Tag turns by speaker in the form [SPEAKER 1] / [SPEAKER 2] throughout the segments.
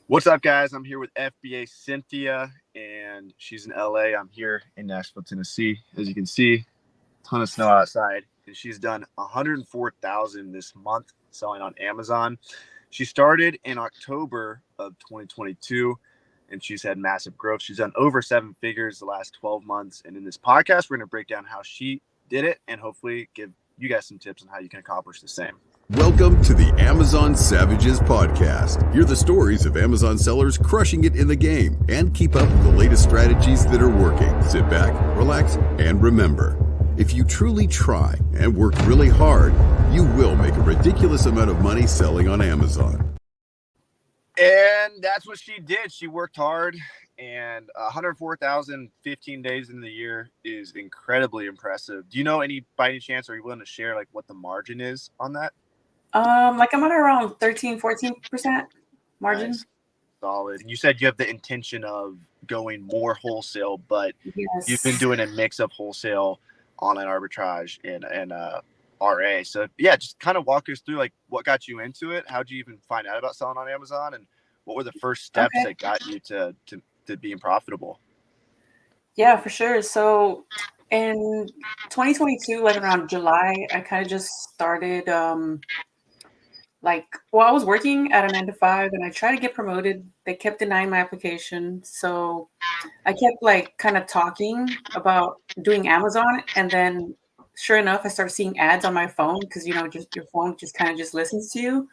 [SPEAKER 1] What's up, guys? I'm here with FBA Cynthia, and she's in LA. I'm here in Nashville, Tennessee. As you can see, ton of snow outside, and she's done 104,000 this month selling on Amazon. She started in October of 2022, and she's had massive growth. She's done over seven figures the last 12 months. And in this podcast, we're going to break down how she did it and hopefully give you guys some tips on how you can accomplish the same.
[SPEAKER 2] Welcome to the Amazon Savages podcast. Hear the stories of Amazon sellers crushing it in the game and keep up with the latest strategies that are working. Sit back, relax, and remember, if you truly try and work really hard, you will make a ridiculous amount of money selling on Amazon.
[SPEAKER 1] And that's what she did. She worked hard, and 104,000 15 days in the year is incredibly impressive. Do you know by any chance, are you willing to share like what the margin is on that?
[SPEAKER 3] Like I'm at around 13-14% margin.
[SPEAKER 1] Nice. Solid. And you said you have the intention of going more wholesale, but you've been
[SPEAKER 3] Yes.
[SPEAKER 1] doing a mix of wholesale, online arbitrage, and RA. So yeah, just kind of walk us through like what got you into it. How'd you even find out about selling on Amazon, and what were the first steps
[SPEAKER 3] Okay.
[SPEAKER 1] that got you to being profitable?
[SPEAKER 3] Yeah, for sure. So in 2022, like around July, I kind of just started I was working at a 9 to 5 and I tried to get promoted. They kept denying my application. So I kept like kind of talking about doing Amazon, and then sure enough, I started seeing ads on my phone because just your phone just kind of just listens to you.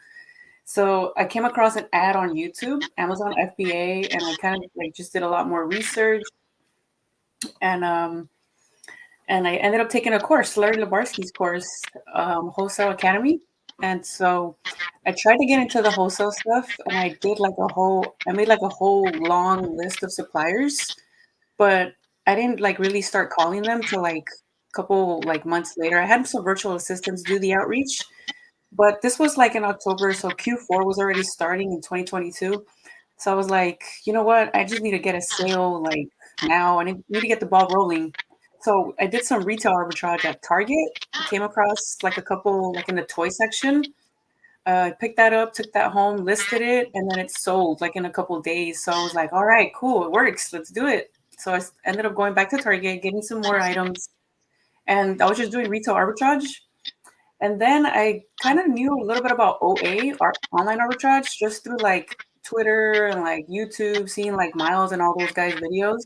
[SPEAKER 3] So I came across an ad on YouTube, Amazon FBA, and I kind of like just did a lot more research, and I ended up taking a course, Larry Labarsky's course, Wholesale Academy. And so I tried to get into the wholesale stuff, and I made like a whole long list of suppliers, but I didn't like really start calling them till like a couple like months later. I had some virtual assistants do the outreach, but this was like in October, so Q4 was already starting in 2022. So I was like, you know what? I just need to get a sale like now. I need to get the ball rolling. So I did some retail arbitrage at Target. I came across like a couple like in the toy section. I picked that up, took that home, listed it, and then it sold like in a couple of days. So I was like, all right, cool, it works. Let's do it. So ended up going back to Target, getting some more items, and I was just doing retail arbitrage. And then I kind of knew a little bit about OA, or online arbitrage, just through like Twitter and like YouTube, seeing like Miles and all those guys' videos.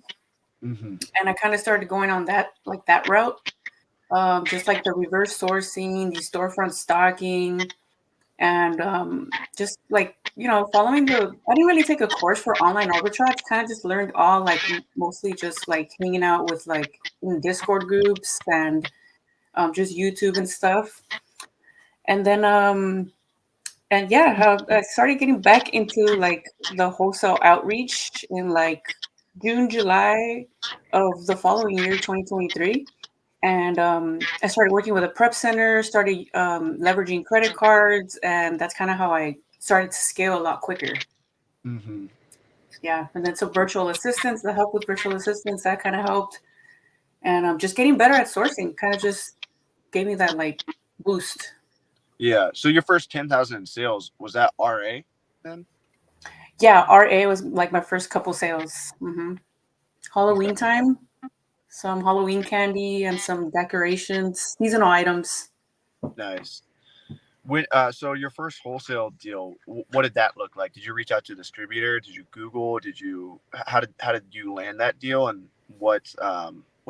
[SPEAKER 1] Mm-hmm.
[SPEAKER 3] And I kind of started going on that route, just like the reverse sourcing, the storefront stocking, and just like following the. I didn't really take a course for online arbitrage. Kind of just learned all like mostly just like hanging out with like in Discord groups and just YouTube and stuff. And then and yeah, I started getting back into like the wholesale outreach in like June, July of the following year, 2023. And I started working with a prep center, started leveraging credit cards, and that's kind of how I started to scale a lot quicker.
[SPEAKER 1] Mm-hmm.
[SPEAKER 3] Yeah, and then some virtual assistants, the help with virtual assistants, that kind of helped. And just getting better at sourcing kind of just gave me that like boost.
[SPEAKER 1] Yeah. So your first 10,000 in sales, was that RA then?
[SPEAKER 3] Yeah, RA was like my first couple sales.
[SPEAKER 1] Okay.
[SPEAKER 3] Halloween time, some Halloween candy and some decorations, seasonal items.
[SPEAKER 1] Nice. So your first wholesale deal, what did that look like? Did you reach out to a distributor? Did you Google? How did you land that deal? And what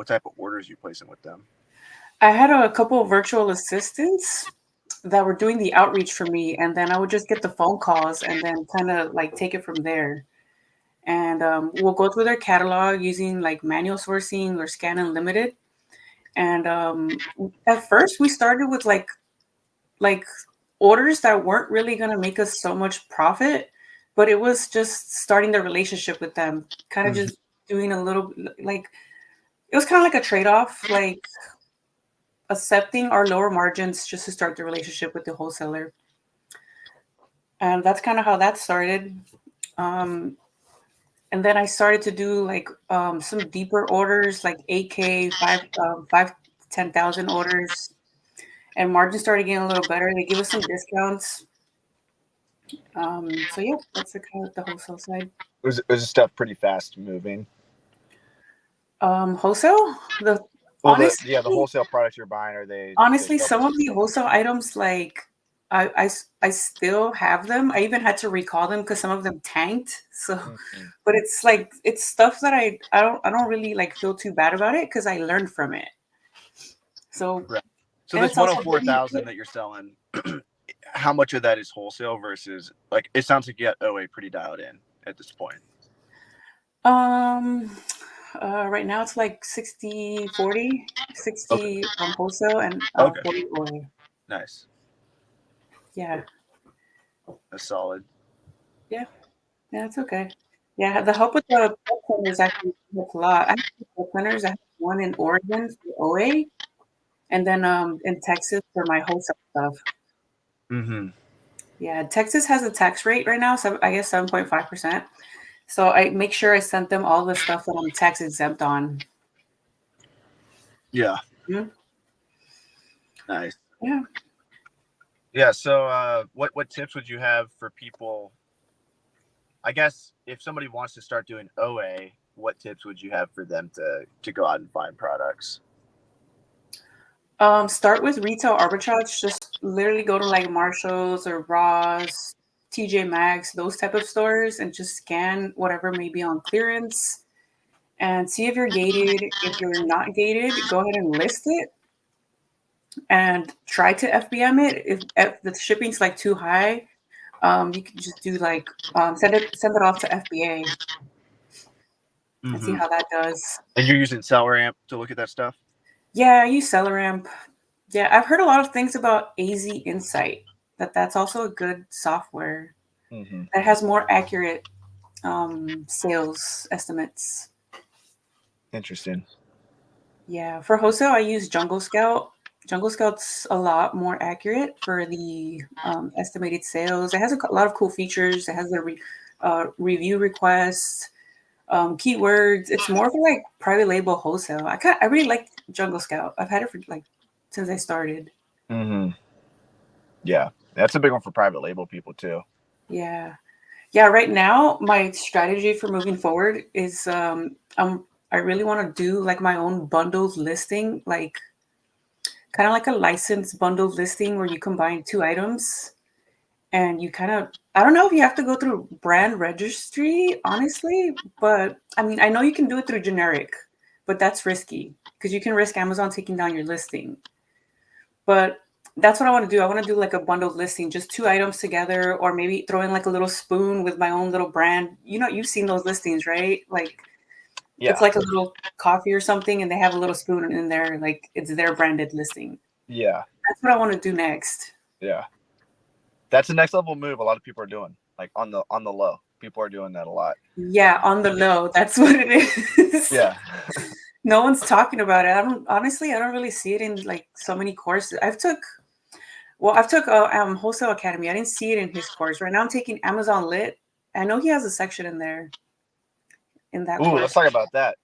[SPEAKER 1] type of orders you placing with them?
[SPEAKER 3] I had a couple of virtual assistants that were doing the outreach for me, and then I would just get the phone calls and then kind of like take it from there. And we'll go through their catalog using like manual sourcing or scan unlimited. And at first, we started with like orders that weren't really going to make us so much profit, but it was just starting the relationship with them, kind of
[SPEAKER 1] Mhm.
[SPEAKER 3] just doing a little like it was kind of like a trade-off, like accepting our lower margins just to start the relationship with the wholesaler. And that's kind of how that started. Um, and then I started to do like some deeper orders, like 8K, 10,000 orders, and margins started getting a little better. They give us some discounts, So yeah, that's the kind of the wholesale side.
[SPEAKER 1] Was the stuff pretty fast moving?
[SPEAKER 3] Wholesale, the
[SPEAKER 1] Well,
[SPEAKER 3] honestly,
[SPEAKER 1] the wholesale products you're buying, are they
[SPEAKER 3] honestly,
[SPEAKER 1] still
[SPEAKER 3] some of the wholesale items, like I still have them. I even had to recall them because some of them tanked. So,
[SPEAKER 1] Mhm.
[SPEAKER 3] but it's like it's stuff that I don't really like feel too bad about it because I learned from it. So,
[SPEAKER 1] Right. So
[SPEAKER 3] and
[SPEAKER 1] this
[SPEAKER 3] it's also
[SPEAKER 1] 104,000 that you're selling, how much of that is wholesale versus like it sounds like you got OA pretty dialed in at this point.
[SPEAKER 3] um right now it's like 60-40,
[SPEAKER 1] Okay.
[SPEAKER 3] 60 wholesale and
[SPEAKER 1] Okay.
[SPEAKER 3] 40 OA.
[SPEAKER 1] Nice.
[SPEAKER 3] Yeah,
[SPEAKER 1] That's solid.
[SPEAKER 3] yeah, yeah, it's okay. Yeah, the help with the pet centers actually helps a lot. I have two pet centers. I have one in Oregon for OA, and then in Texas for my wholesale stuff.
[SPEAKER 1] Mm-hmm.
[SPEAKER 3] Yeah, Texas has a tax rate right now, so I guess 7.5%. So I make sure I sent them all the stuff that I'm tax exempt on.
[SPEAKER 1] Yeah.
[SPEAKER 3] Mhm.
[SPEAKER 1] Nice.
[SPEAKER 3] Yeah.
[SPEAKER 1] Yeah. So what tips would you have for people? I guess if somebody wants to start doing OA, what tips would you have for them to go out and find products?
[SPEAKER 3] Start with retail arbitrage. Just literally go to like Marshalls or Ross, TJ Maxx, those type of stores, and just scan whatever may be on clearance and see if you're gated. If you're not gated, go ahead and list it and try to FBM it. If the shipping's like too high, you can just do like send it off to FBA and see
[SPEAKER 1] Mm-hmm.
[SPEAKER 3] how that does.
[SPEAKER 1] And you're using SellerAmp to look at that stuff?
[SPEAKER 3] Yeah, I use SellerAmp. Yeah, I've heard a lot of things about AZ Insight. That's also a good software
[SPEAKER 1] Mm-hmm.
[SPEAKER 3] that has more accurate sales estimates.
[SPEAKER 1] Interesting.
[SPEAKER 3] Yeah, for wholesale, I use Jungle Scout. Jungle Scout's a lot more accurate for the estimated sales. It has a lot of cool features. It has the review requests, keywords. It's more for like private label wholesale. I really like Jungle Scout. I've had it for like since I started.
[SPEAKER 1] Mm-hmm. Yeah. That's a big one for private label people too.
[SPEAKER 3] Yeah. Yeah, right now my strategy for moving forward is I really want to do like my own bundled listing, like kind of like a licensed bundled listing where you combine two items and you kind of I don't know if you have to go through brand registry, honestly, but I mean, I know you can do it through generic, but that's risky because you can risk Amazon taking down your listing. But that's what I want to do. I want to do like a bundled listing, just two items together, or maybe throw in like a little spoon with my own little brand. You know, you've seen those listings, right? Like it's
[SPEAKER 1] Yeah.
[SPEAKER 3] like a little coffee or something, and they have a little spoon in there, like it's their branded listing.
[SPEAKER 1] Yeah.
[SPEAKER 3] That's what I want to do next.
[SPEAKER 1] Yeah. That's the next level move a lot of people are doing. Like on the low. People are doing that a lot.
[SPEAKER 3] Yeah, on the low. That's what it is.
[SPEAKER 1] Yeah.
[SPEAKER 3] No one's talking about it. I don't really see it in like so many courses. I've took wholesale academy. I didn't see it in his course. Right now I'm taking Amazon Lit. I know he has a section in there in that
[SPEAKER 1] Ooh, let's
[SPEAKER 3] course.
[SPEAKER 1] talk about that.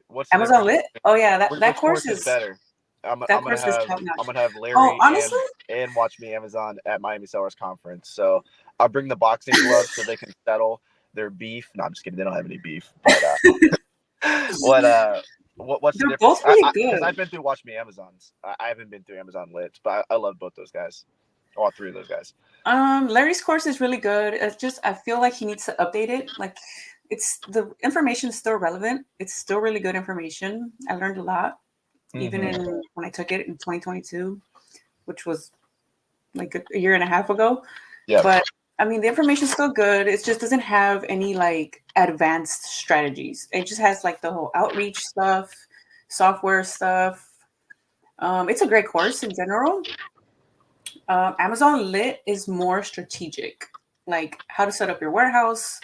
[SPEAKER 1] What's the
[SPEAKER 3] Amazon
[SPEAKER 1] difference?
[SPEAKER 3] Lit? Oh yeah, that
[SPEAKER 1] Which
[SPEAKER 3] course
[SPEAKER 1] course is
[SPEAKER 3] is
[SPEAKER 1] better?
[SPEAKER 3] that course is top
[SPEAKER 1] I'm
[SPEAKER 3] notch.
[SPEAKER 1] gonna have
[SPEAKER 3] Oh,
[SPEAKER 1] Larry
[SPEAKER 3] honestly,
[SPEAKER 1] and Watch Me Amazon at Miami Sellers Conference. So I'll bring the boxing gloves so they can settle their beef. No, I'm just kidding. They don't have any beef. But what's the
[SPEAKER 3] they're
[SPEAKER 1] difference?
[SPEAKER 3] both really
[SPEAKER 1] Because
[SPEAKER 3] good.
[SPEAKER 1] I've been through Watch Me Amazons. I haven't been through Amazon Lit, but I love both those guys. All three of those guys.
[SPEAKER 3] Larry's course is really good. It's just I feel like he needs to update it. Like it's the information is still relevant. It's still really good information. I learned a lot, even
[SPEAKER 1] Mm-hmm.
[SPEAKER 3] in when I took it in 2022, which was like a year and a half ago.
[SPEAKER 1] Yeah.
[SPEAKER 3] But I mean, the information's still good. It just doesn't have any like advanced strategies. It just has like the whole outreach stuff, software stuff. It's a great course in general. Amazon Lit is more strategic, like how to set up your warehouse,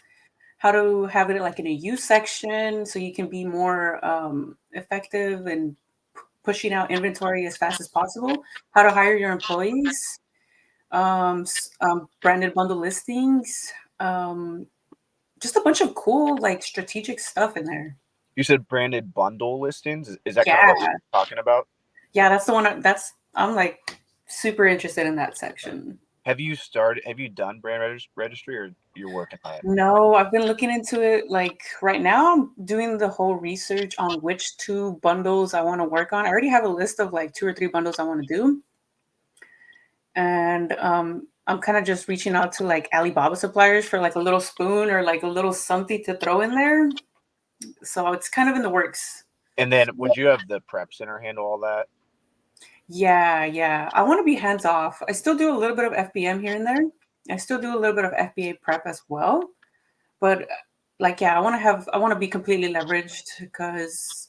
[SPEAKER 3] how to have it like in a use section so you can be more effective and pushing out inventory as fast as possible, how to hire your employees, branded bundle listings, just a bunch of cool like strategic stuff in there.
[SPEAKER 1] You said branded bundle listings. Is that kind of what
[SPEAKER 3] Yeah,
[SPEAKER 1] you're talking about?
[SPEAKER 3] yeah, that's the one. That's I'm like super interested in that section.
[SPEAKER 1] Have you done brand registry, or you're working on it?
[SPEAKER 3] No, I've been looking into it. Like right now, I'm doing the whole research on which 2 bundles I want to work on. I already have a list of like 2 or 3 bundles I want to do. And I'm kind of just reaching out to like Alibaba suppliers for like a little spoon or like a little something to throw in there. So it's kind of in the works.
[SPEAKER 1] And then would you have the prep center handle all that?
[SPEAKER 3] Yeah. I want to be hands off. I still do a little bit of FBM here and there. I still do a little bit of FBA prep as well. But like, yeah, I want to be completely leveraged because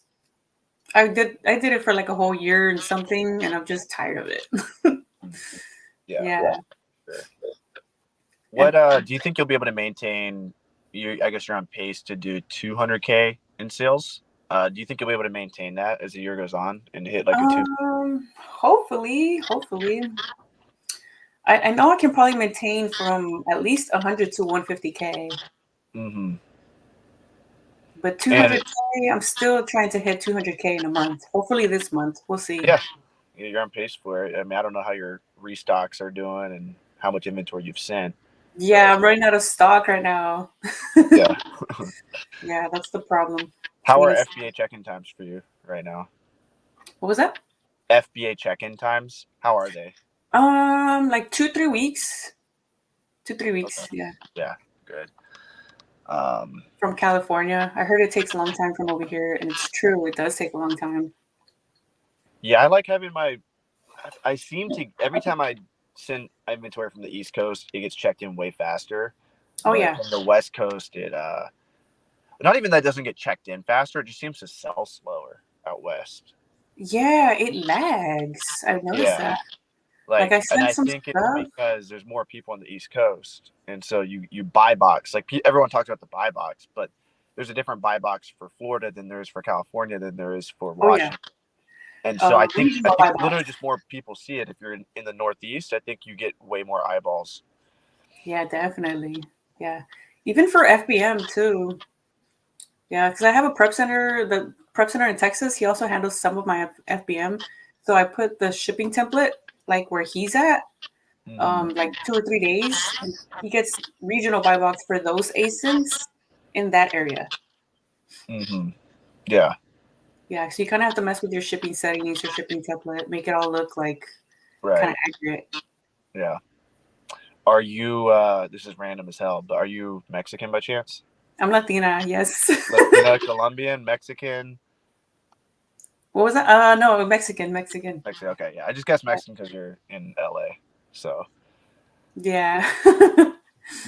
[SPEAKER 3] I did it for like a whole year and something, and I'm just tired of it. Yeah.
[SPEAKER 1] Sure.
[SPEAKER 3] And
[SPEAKER 1] What do you think you'll be able to maintain? I guess you're on pace to do 200K in sales. Do you think you'll be able to maintain that as the year goes on and hit like a two?
[SPEAKER 3] hopefully. I know I can probably maintain from at least 100 to 150K.
[SPEAKER 1] Mm-hmm.
[SPEAKER 3] But
[SPEAKER 1] And
[SPEAKER 3] 200K, I'm still trying to hit 200K in a month. Hopefully this month. We'll see.
[SPEAKER 1] yeah, you're on pace for it. I mean, I don't know how your restocks are doing and how much inventory you've sent.
[SPEAKER 3] Yeah, I'm running out of stock right now.
[SPEAKER 1] Yeah.
[SPEAKER 3] Yeah, that's the problem.
[SPEAKER 1] How are FBA check-in times for you right now?
[SPEAKER 3] What was that?
[SPEAKER 1] FBA check-in times, how are they?
[SPEAKER 3] Like 2-3 weeks. 2-3 weeks.
[SPEAKER 1] Okay.
[SPEAKER 3] Yeah.
[SPEAKER 1] Yeah, good.
[SPEAKER 3] From California. I heard it takes a long time from over here, and it's true. It does take a long time.
[SPEAKER 1] Yeah, I like having I seem to, every time I send inventory from the East Coast, it gets checked in way faster.
[SPEAKER 3] Oh,
[SPEAKER 1] But
[SPEAKER 3] yeah.
[SPEAKER 1] from the West Coast, it not even that it doesn't get checked in faster, it just seems to sell slower out West.
[SPEAKER 3] Yeah, it lags. I've noticed that. Like I
[SPEAKER 1] And
[SPEAKER 3] sent
[SPEAKER 1] I
[SPEAKER 3] some
[SPEAKER 1] think it's
[SPEAKER 3] stuff.
[SPEAKER 1] because there's more people on the East Coast, and so you buy box. Like everyone talks about the buy box, but there's a different buy box for Florida than there is for California than there is for
[SPEAKER 3] Oh, yeah.
[SPEAKER 1] Washington. And so I think
[SPEAKER 3] Regional buy box.
[SPEAKER 1] literally just more people see it. If you're in the Northeast, I think you get way more eyeballs.
[SPEAKER 3] Yeah, definitely. Yeah. Even for FBM too. Yeah, because I have a prep center, the prep center in Texas. He also handles some of my FBM. So I put the shipping template like where he's at, like 2 or 3 days. And he gets regional buy box for those ASINs in that area.
[SPEAKER 1] Mm-hmm. Yeah.
[SPEAKER 3] Yeah, so you kind of have to mess with your shipping settings, your shipping template, make it all look like kind of accurate.
[SPEAKER 1] Yeah. Are you, this is random as hell, but are you Mexican by chance?
[SPEAKER 3] I'm Latina, yes.
[SPEAKER 1] Latina, Colombian, Mexican?
[SPEAKER 3] What was that? No, Mexican.
[SPEAKER 1] Mexican, okay. Yeah, I just guessed Mexican because you're in LA. So.
[SPEAKER 3] Yeah.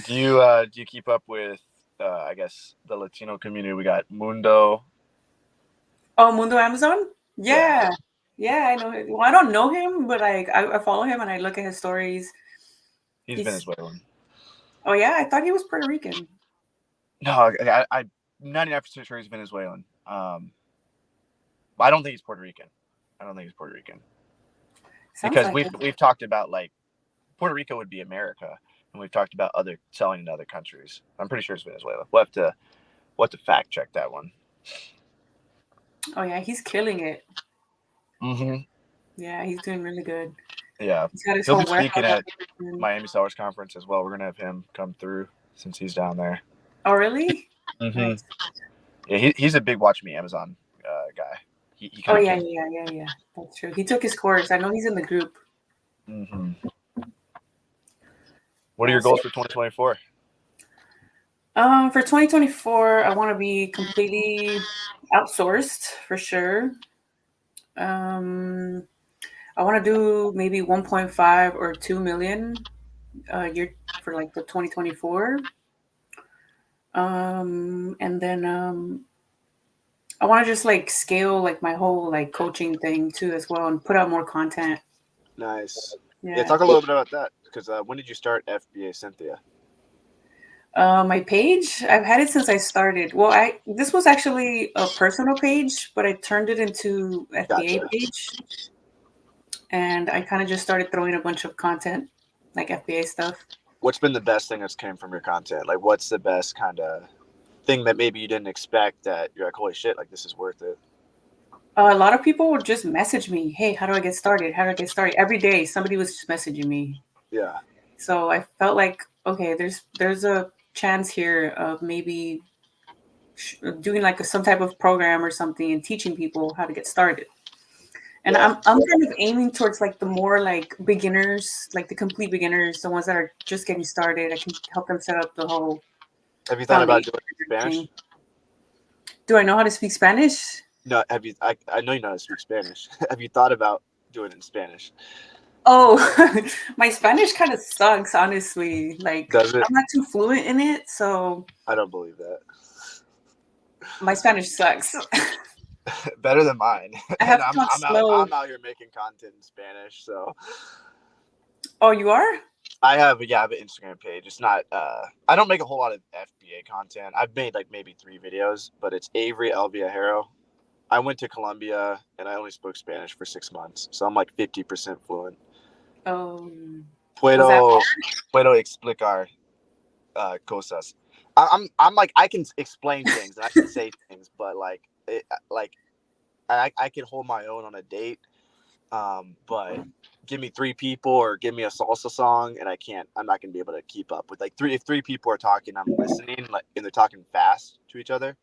[SPEAKER 1] Do you keep up with, I guess, the Latino community? We got Mundo.
[SPEAKER 3] Oh, Mundo Amazon? Yeah. Yeah, I know him. Well, I don't know him, but I follow him and I look at his stories.
[SPEAKER 1] He's Venezuelan.
[SPEAKER 3] Oh, yeah? I thought he was Puerto Rican.
[SPEAKER 1] No, I'm 99% sure he's Venezuelan. I don't think he's Puerto Rican. Because we've talked about, like, Puerto Rico would be America, and we've talked about selling in other countries. I'm pretty sure it's Venezuela. We'll have to fact check that one.
[SPEAKER 3] Oh, yeah, he's killing it.
[SPEAKER 1] Mm-hmm.
[SPEAKER 3] Yeah, he's doing really good.
[SPEAKER 1] Yeah.
[SPEAKER 3] He's got his
[SPEAKER 1] He'll
[SPEAKER 3] whole
[SPEAKER 1] be speaking at Miami Sellers Conference as well. We're going to have him come through since he's down there.
[SPEAKER 3] Oh, really?
[SPEAKER 1] Mm-hmm.
[SPEAKER 3] Nice.
[SPEAKER 1] Yeah, he's a big Watch Me Amazon guy. He
[SPEAKER 3] yeah. That's true. He took his course. I know he's in the group.
[SPEAKER 1] Mm-hmm. What are your goals for 2024?
[SPEAKER 3] For 2024, I want to be completely outsourced for sure. I want to do maybe 1.5 or 2 million a year for like the 2024. And then I want to just like scale like my whole like coaching thing too as well and put out more content.
[SPEAKER 1] Nice.
[SPEAKER 3] Yeah,
[SPEAKER 1] talk a little bit about that because when did you start FBA Cynthia?
[SPEAKER 3] My page, I've had it since I started. Well, this was actually a personal page, but I turned it into FBA page. And I kind of just started throwing a bunch of content, like FBA stuff.
[SPEAKER 1] What's been the best thing that's came from your content? Like, what's the best kind of thing that maybe you didn't expect that you're like, holy shit, like this is worth it?
[SPEAKER 3] A lot of people would just message me, hey, how do I get started? Every day, somebody was just messaging me.
[SPEAKER 1] Yeah.
[SPEAKER 3] So I felt like, okay, there's a chance here of maybe doing like some type of program or something and teaching people how to get started. And
[SPEAKER 1] Yeah.
[SPEAKER 3] I'm kind of aiming towards like the more like beginners, like the complete beginners, the ones that are just getting started. I can help them set up the whole
[SPEAKER 1] Have you thought about
[SPEAKER 3] foundation
[SPEAKER 1] doing it in
[SPEAKER 3] and
[SPEAKER 1] Spanish?
[SPEAKER 3] everything. Do I know how to speak Spanish?
[SPEAKER 1] No, have you? I know you know how to speak Spanish. Have you thought about doing it in Spanish?
[SPEAKER 3] Oh, my Spanish kind of sucks, honestly. Like
[SPEAKER 1] Does it?
[SPEAKER 3] I'm not too fluent in it, so
[SPEAKER 1] I don't believe that.
[SPEAKER 3] my Spanish sucks.
[SPEAKER 1] Better than mine.
[SPEAKER 3] I
[SPEAKER 1] And
[SPEAKER 3] have to talk
[SPEAKER 1] I'm out
[SPEAKER 3] slow.
[SPEAKER 1] here making content in Spanish, so
[SPEAKER 3] Oh, you are?
[SPEAKER 1] I have an Instagram page. It's not I don't make a whole lot of FBA content. I've made like maybe 3 videos, but it's Avery El Viajero. I went to Colombia and I only spoke Spanish for 6 months, so I'm like 50% fluent.
[SPEAKER 3] Was that
[SPEAKER 1] Puedo
[SPEAKER 3] hard?
[SPEAKER 1] puedo explicar cosas. I'm like I can explain things and I can say things, but like I can hold my own on a date. But give me 3 people or give me a salsa song and I'm not gonna be able to keep up with like if 3 people are talking, I'm listening like and they're talking fast to each other,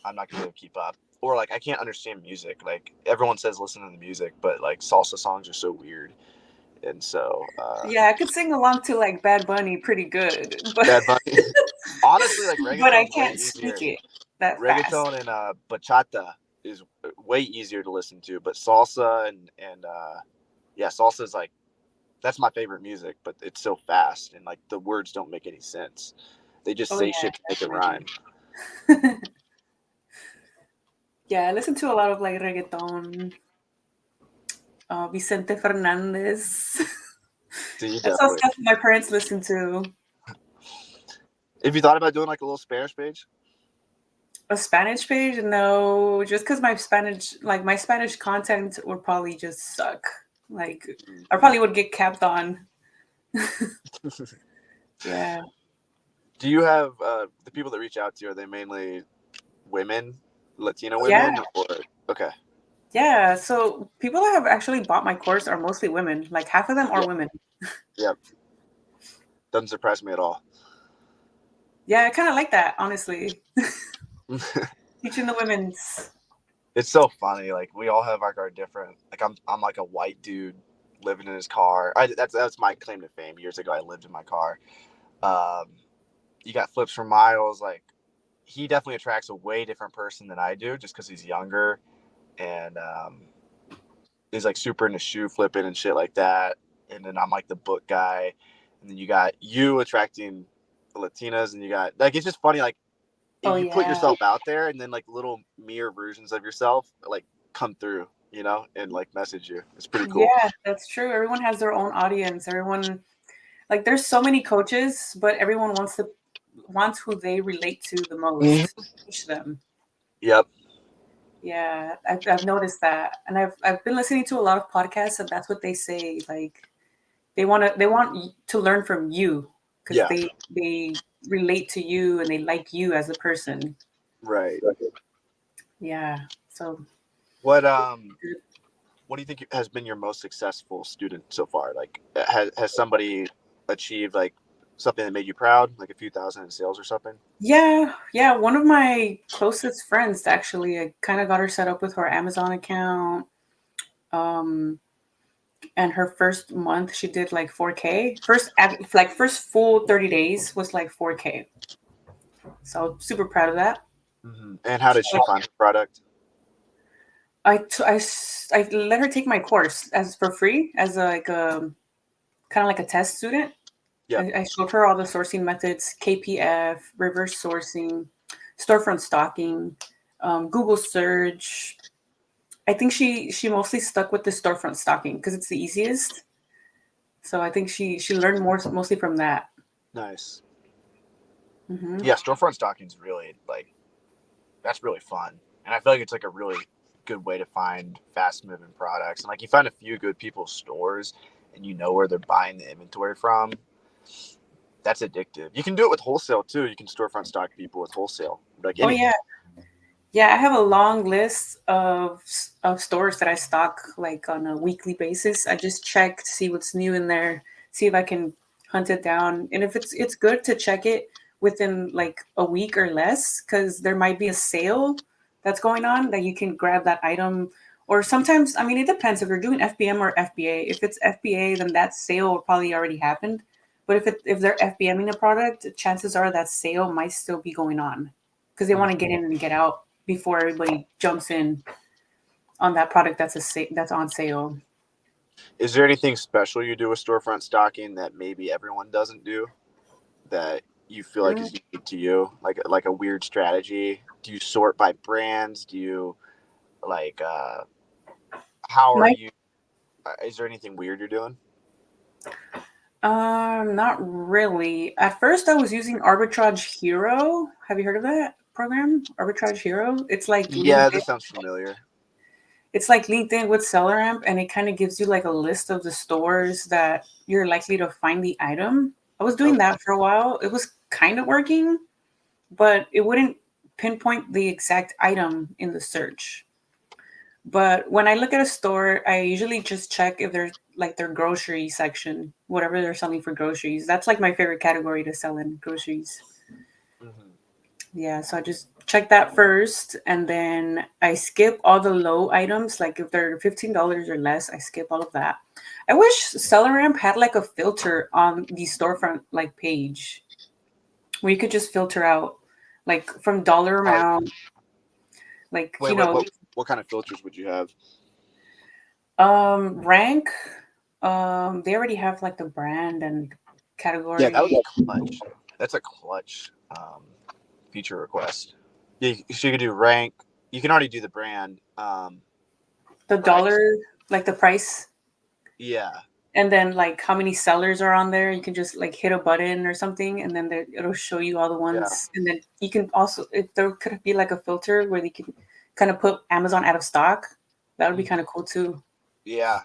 [SPEAKER 1] I'm not gonna be able to keep up. Or like I can't understand music. Like everyone says listen to the music, but like salsa songs are so weird. And so
[SPEAKER 3] Yeah, I could sing along to like Bad Bunny pretty good, but
[SPEAKER 1] Bad Bunny. Honestly, like
[SPEAKER 3] but I
[SPEAKER 1] reggaeton's way
[SPEAKER 3] can't
[SPEAKER 1] easier.
[SPEAKER 3] speak it that fast.
[SPEAKER 1] Reggaeton and bachata is way easier to listen to, but salsa and yeah, salsa is like that's my favorite music, but it's so fast and like the words don't make any sense. They just
[SPEAKER 3] Oh
[SPEAKER 1] say
[SPEAKER 3] yeah,
[SPEAKER 1] shit to make it
[SPEAKER 3] definitely.
[SPEAKER 1] rhyme.
[SPEAKER 3] Yeah, I listen to a lot of like reggaeton, Vicente Fernandez.
[SPEAKER 1] So you
[SPEAKER 3] That's all
[SPEAKER 1] definitely.
[SPEAKER 3] stuff my parents listen to.
[SPEAKER 1] If you thought about doing like a little Spanish page,
[SPEAKER 3] A Spanish page? No, just because my Spanish content would probably just suck. Like, I probably would get capped on. Yeah.
[SPEAKER 1] do you have the people that reach out to you? Are they mainly women, Latino
[SPEAKER 3] Yeah.
[SPEAKER 1] women, or okay?
[SPEAKER 3] Yeah. So people that have actually bought my course are mostly women. Like half of them are
[SPEAKER 1] Yeah,
[SPEAKER 3] women.
[SPEAKER 1] yeah. Doesn't surprise me at all.
[SPEAKER 3] Yeah, I kind of like that, honestly. Teaching the women's.
[SPEAKER 1] It's so funny. Like we all have like our different. Like I'm like a white dude living in his car. That's my claim to fame. Years ago, I lived in my car. Um, you got Flips from Miles. Like he definitely attracts a way different person than I do, just because he's younger and he's like super into shoe flipping and shit like that. And then I'm like the book guy, and then you got you attracting the Latinas, and you got like it's just funny like
[SPEAKER 3] Oh,
[SPEAKER 1] you put
[SPEAKER 3] yeah.
[SPEAKER 1] yourself out there and then like little mirror versions of yourself like come through, and like message you. It's pretty cool.
[SPEAKER 3] Yeah, that's true. Everyone has their own audience. Everyone, like, there's so many coaches, but everyone wants who they relate to the most
[SPEAKER 1] Mhm.
[SPEAKER 3] to teach them.
[SPEAKER 1] Yep.
[SPEAKER 3] Yeah, I've noticed that, and I've been listening to a lot of podcasts, and that's what they say. Like they want to learn from you because
[SPEAKER 1] Yeah.
[SPEAKER 3] they relate to you and they like you as a person.
[SPEAKER 1] Right.
[SPEAKER 3] Yeah. So
[SPEAKER 1] What what do you think has been your most successful student so far? Like has somebody achieved like something that made you proud, like a few thousand in sales or something?
[SPEAKER 3] yeah. One of my closest friends actually, I kind of got her set up with her Amazon account. Um, and her first month she did like 4K. First full 30 days was like 4K. So super proud of that.
[SPEAKER 1] And how did she find her product?
[SPEAKER 3] I let her take my course as for free as a, like a kind of like a test student.
[SPEAKER 1] Yep.
[SPEAKER 3] I showed her all the sourcing methods: KPF, reverse sourcing, storefront stocking, Google search. I think she mostly stuck with the storefront stocking because it's the easiest. So I think she learned more mostly from that.
[SPEAKER 1] Nice.
[SPEAKER 3] Hmm.
[SPEAKER 1] Yeah, storefront stocking is really like that's really fun, and I feel like it's like a really good way to find fast moving products. And like you find a few good people's stores, and you know where they're buying the inventory from. That's addictive. You can do it with wholesale too. You can storefront stock people with wholesale, like
[SPEAKER 3] Oh
[SPEAKER 1] anything.
[SPEAKER 3] yeah, yeah. I have a long list of stores that I stock like on a weekly basis. I just check to see what's new in there, see if I can hunt it down. And if it's good to check it within like a week or less, because there might be a sale that's going on that you can grab that item. Or sometimes, I mean, it depends if you're doing FBM or FBA. If it's FBA, then that sale will probably already happened. But if they're FBMing a product, chances are that sale might still be going on because they want to get in and get out before everybody jumps in on that product that's on sale.
[SPEAKER 1] Is there anything special you do with storefront stocking that maybe everyone doesn't do that you feel like is unique to you, like a weird strategy? Do you sort by brands? Do you like how are you? Is there anything weird you're doing?
[SPEAKER 3] Not really. At first, I was using Arbitrage Hero. Have you heard of that program? Arbitrage Hero. It's like
[SPEAKER 1] Yeah,
[SPEAKER 3] LinkedIn.
[SPEAKER 1] this sounds familiar.
[SPEAKER 3] It's like LinkedIn with SellerAmp, and it kind of gives you like a list of the stores that you're likely to find the item. I was doing that for a while. It was kind of working, but it wouldn't pinpoint the exact item in the search. But when I look at a store, I usually just check if there's like their grocery section, whatever they're selling for groceries. That's like my favorite category to sell in, groceries.
[SPEAKER 1] Mm-hmm.
[SPEAKER 3] Yeah, so I just check that first, and then I skip all the low items. Like if they're $15 or less, I skip all of that. I wish SellerAmp had like a filter on the storefront like page where you could just filter out like from dollar amount, like
[SPEAKER 1] Wait, what kind of filters would you have?
[SPEAKER 3] Rank. They already have like the brand and category.
[SPEAKER 1] Yeah, that would be clutch. That's a clutch feature request. Yeah, so you could do rank. You can already do the brand.
[SPEAKER 3] The dollar, like the price.
[SPEAKER 1] Yeah.
[SPEAKER 3] And then like how many sellers are on there. You can just like hit a button or something, and then it'll show you all the ones. Yeah. And then you can also, if there could be like a filter where they can kind of put Amazon out of stock, that would be kind of cool too.
[SPEAKER 1] Yeah.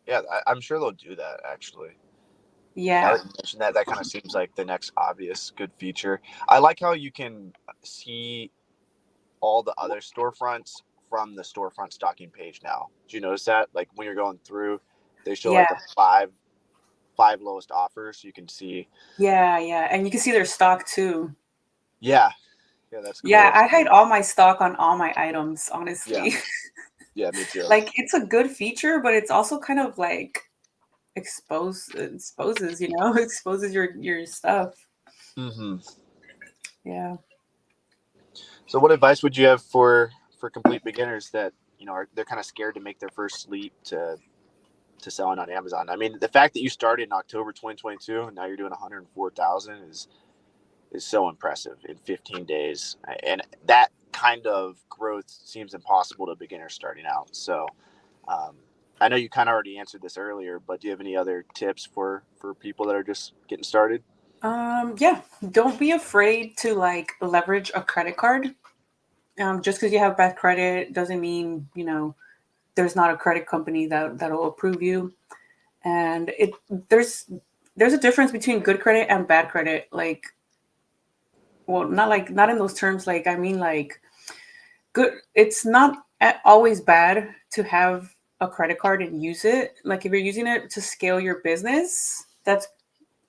[SPEAKER 1] Yeah, I'm sure they'll do that actually.
[SPEAKER 3] Yeah.
[SPEAKER 1] Now that you mentioned that kind of seems like the next obvious good feature. I like how you can see all the other storefronts from the storefront stocking page now. Did you notice that? Like when you're going through, they show like the five lowest offers. So you can see.
[SPEAKER 3] Yeah, and you can see their stock too.
[SPEAKER 1] Yeah, that's cool.
[SPEAKER 3] Yeah, I hide all my stock on all my items, honestly.
[SPEAKER 1] Yeah, me too.
[SPEAKER 3] Like it's a good feature, but it's also kind of like exposes your stuff.
[SPEAKER 1] Mm-hmm.
[SPEAKER 3] Yeah.
[SPEAKER 1] So what advice would you have for complete beginners that they're kind of scared to make their first leap to selling on Amazon? I mean, the fact that you started in October 2022 and now you're doing 104,000 is so impressive in 15 days, and that kind of growth seems impossible to beginners starting out. So I know you kind of already answered this earlier, but do you have any other tips for people that are just getting started?
[SPEAKER 3] Yeah, don't be afraid to like leverage a credit card. Just because you have bad credit doesn't mean there's not a credit company that'll approve you. And there's a difference between good credit and bad credit. Like, well, not in those terms. Like, I mean, like, good. It's not always bad to have a credit card and use it. Like, if you're using it to scale your business, that's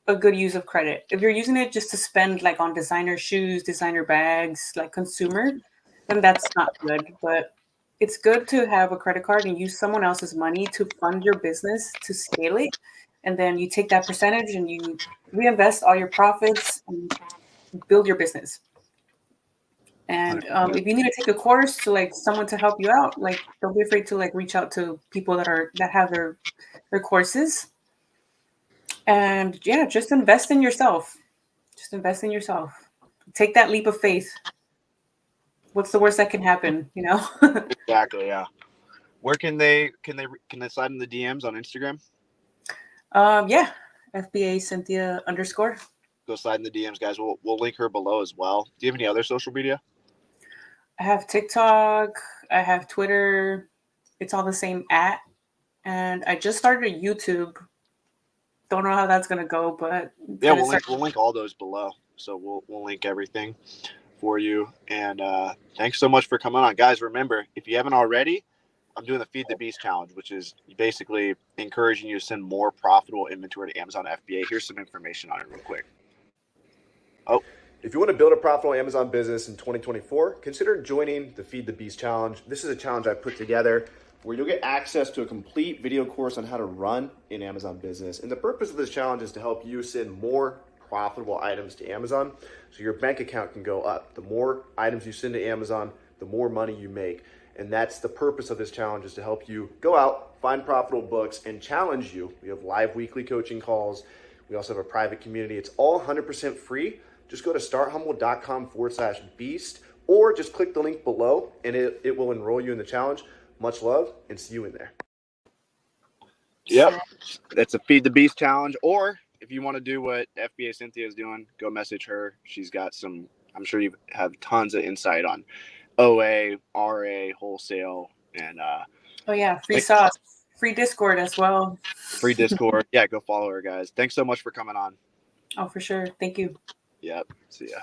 [SPEAKER 3] a good use of credit. If you're using it just to spend like on designer shoes, designer bags, like consumer, then that's not good. But it's good to have a credit card and use someone else's money to fund your business to scale it. And then you take that percentage and you reinvest all your profits and build your business. And if you need to take a course to like someone to help you out, like don't be afraid to like reach out to people that have their courses. And yeah, just invest in yourself. Just invest in yourself. Take that leap of faith. What's the worst that can happen?
[SPEAKER 1] Exactly. Yeah. Where can they slide in the DMs on Instagram?
[SPEAKER 3] Yeah, FBA Cynthia _.
[SPEAKER 1] Go slide in the DMs, guys. We'll link her below as well. Do you have any other social media?
[SPEAKER 3] I have TikTok. I have Twitter. It's all the same @. And I just started a YouTube. Don't know how that's gonna go, but
[SPEAKER 1] yeah, we'll link all those below. So we'll link everything for you. And thanks so much for coming on, guys. Remember, if you haven't already, I'm doing the Feed the Beast challenge, which is basically encouraging you to send more profitable inventory to Amazon FBA. Here's some information on it real quick. Oh, if you want to build a profitable Amazon business in 2024, consider joining the Feed the Beast challenge. This is a challenge I put together where you'll get access to a complete video course on how to run an Amazon business. And the purpose of this challenge is to help you send more profitable items to Amazon so your bank account can go up. The more items you send to Amazon, the more money you make. And that's the purpose of this challenge, is to help you go out, find profitable books, and challenge you. We have live weekly coaching calls. We also have a private community. It's all 100% free. Just go to starthumble.com/beast, or just click the link below and it will enroll you in the challenge. Much love, and see you in there. Yep, that's a Feed the Beast challenge. Or if you want to do what FBA Cynthia is doing, go message her. She's got some, I'm sure you have tons of insight on OA, RA, wholesale, and
[SPEAKER 3] oh yeah, free sauce, free Discord as well.
[SPEAKER 1] Free Discord. Yeah, go follow her, guys. Thanks so much for coming on.
[SPEAKER 3] Oh, for sure. Thank you.
[SPEAKER 1] Yep. See ya.